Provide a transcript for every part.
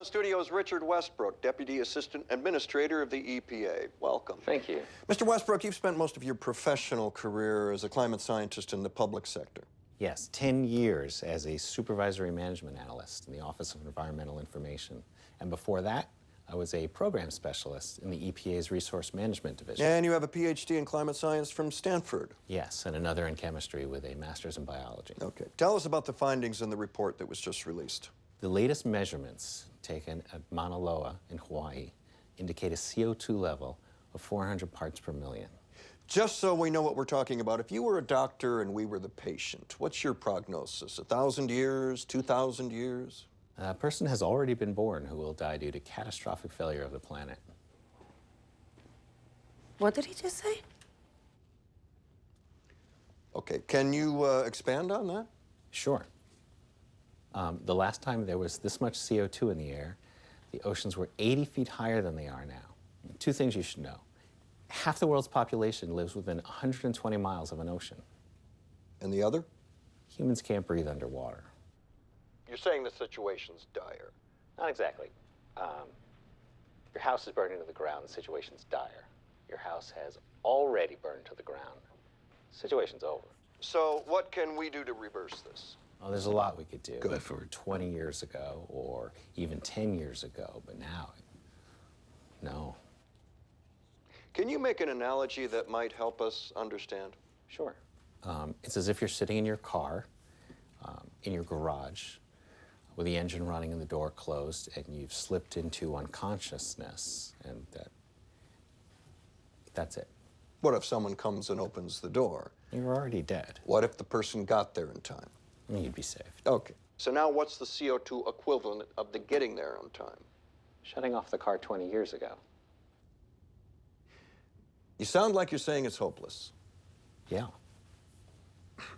Studios, Richard Westbrook, Deputy Assistant Administrator of the EPA. Welcome. Thank you. Mr. Westbrook, you've spent most of your professional career as a climate scientist in the public sector. Yes, 10 years as a supervisory management analyst in the Office of Environmental Information. And before that, I was a program specialist in the EPA's Resource Management Division. And you have a PhD in climate science from Stanford. Yes, and another in chemistry with a master's in biology. Okay. Tell us about the findings in the report that was just released. The latest measurements taken at Mauna Loa in Hawaii indicate a CO2 level of 400 parts per million. Just so we know what we're talking about, if you were a doctor and we were the patient, what's your prognosis? 1,000 years, 2,000 years? A person has already been born who will die due to catastrophic failure of the planet. What did he just say? Okay, can you expand on that? Sure. The last time there was this much CO2 in the air, the oceans were 80 feet higher than they are now. Two things you should know. Half the world's population lives within 120 miles of an ocean. And the other? Humans can't breathe underwater. You're saying the situation's dire. Not exactly. Your house is burning to the ground, the situation's dire. Your house has already burned to the ground. The situation's over. So what can we do to reverse this? Oh, there's a lot we could do. Good. If it were 20 years ago or even 10 years ago, but now, no. Can you make an analogy that might help us understand? Sure. It's as if you're sitting in your car, in your garage, with the engine running and the door closed, and you've slipped into unconsciousness, and that's it. What if someone comes and opens the door? You're already dead. What if the person got there in time? You'd be saved. Okay. So now what's the CO2 equivalent of the getting there on time? Shutting off the car 20 years ago. You sound like you're saying it's hopeless. Yeah.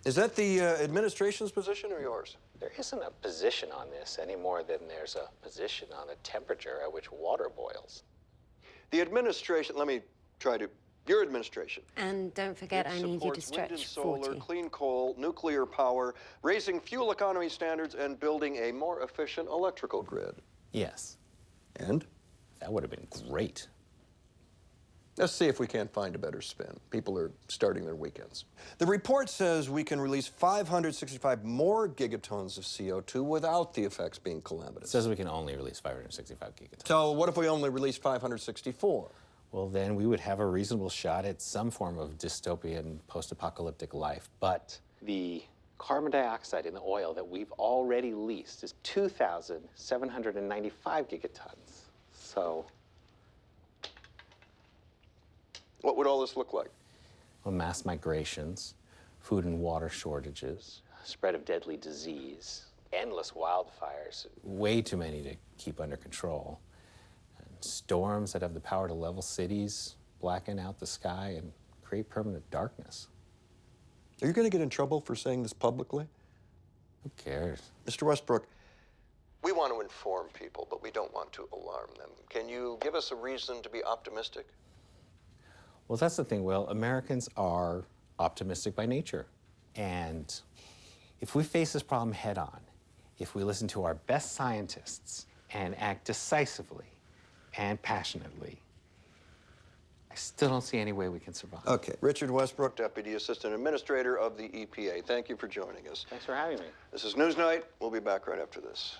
Is that the administration's position or yours? There isn't a position on this any more than there's a position on the temperature at which water boils. The administration, let me try to, your administration. And don't forget, I need you to supports wind and stretch solar, 40. clean coal, nuclear power, raising fuel economy standards, and building a more efficient electrical grid. Yes. And? That would have been great. Let's see if we can't find a better spin. People are starting their weekends. The report says we can release 565 more gigatons of CO2 without the effects being calamitous. It says we can only release 565 gigatons. So what if we only release 564? Well, then we would have a reasonable shot at some form of dystopian post-apocalyptic life. But the carbon dioxide in the oil that we've already leased is 2,795 gigatons. So, What would all this look like? well, mass migrations, food and water shortages, spread of deadly disease, endless wildfires, way too many to keep under control, and storms that have the power to level cities, blacken out the sky, and create permanent darkness. Are you going to get in trouble for saying this publicly? Who cares? Mr. Westbrook, we want to inform people, but we don't want to alarm them. Can you give us a reason to be optimistic? Well, that's the thing, Will. Americans are optimistic by nature. And if we face this problem head on, if we listen to our best scientists and act decisively and passionately, I still don't see any way we can survive. Okay. Richard Westbrook, Deputy Assistant Administrator of the EPA. Thank you for joining us. Thanks for having me. This is Newsnight. We'll be back right after this.